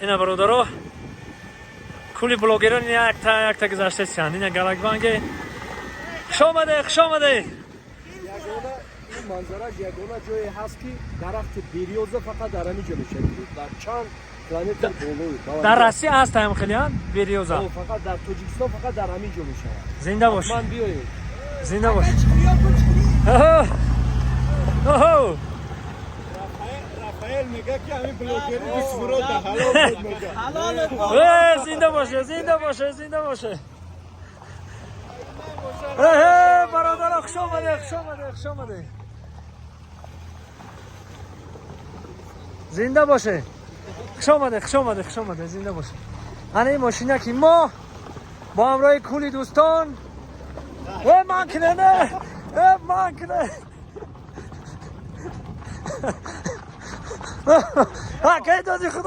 اینا برادرها کلی بلاگران یک تا گذاشته سیان. اینا گلگبانگه خوش آمده خوش آمده. این منظره یگانه جایی هست که درخت بریوزه فقط در همین جلو شدید در چند کیلومتر بالای در روسیه هست هم خیلی بریوزا. فقط در تاجیکستان فقط در همین جلو شد. زنده باش. من بیایید. زنده باش. اوه اوه رافائل میگه که همین بلاگری بسورو در حلال بود میگه. حلال. زنده باشه زنده باشه زنده باشه. برادر خوش آمده خوش آمده خوش آمده. زنده باشه. خوش آمده خوش آمده خوش آمده زنده باشه. این ماشینه که ما با همراه کلی دوستان من کنه نه من کنه که دادی خدا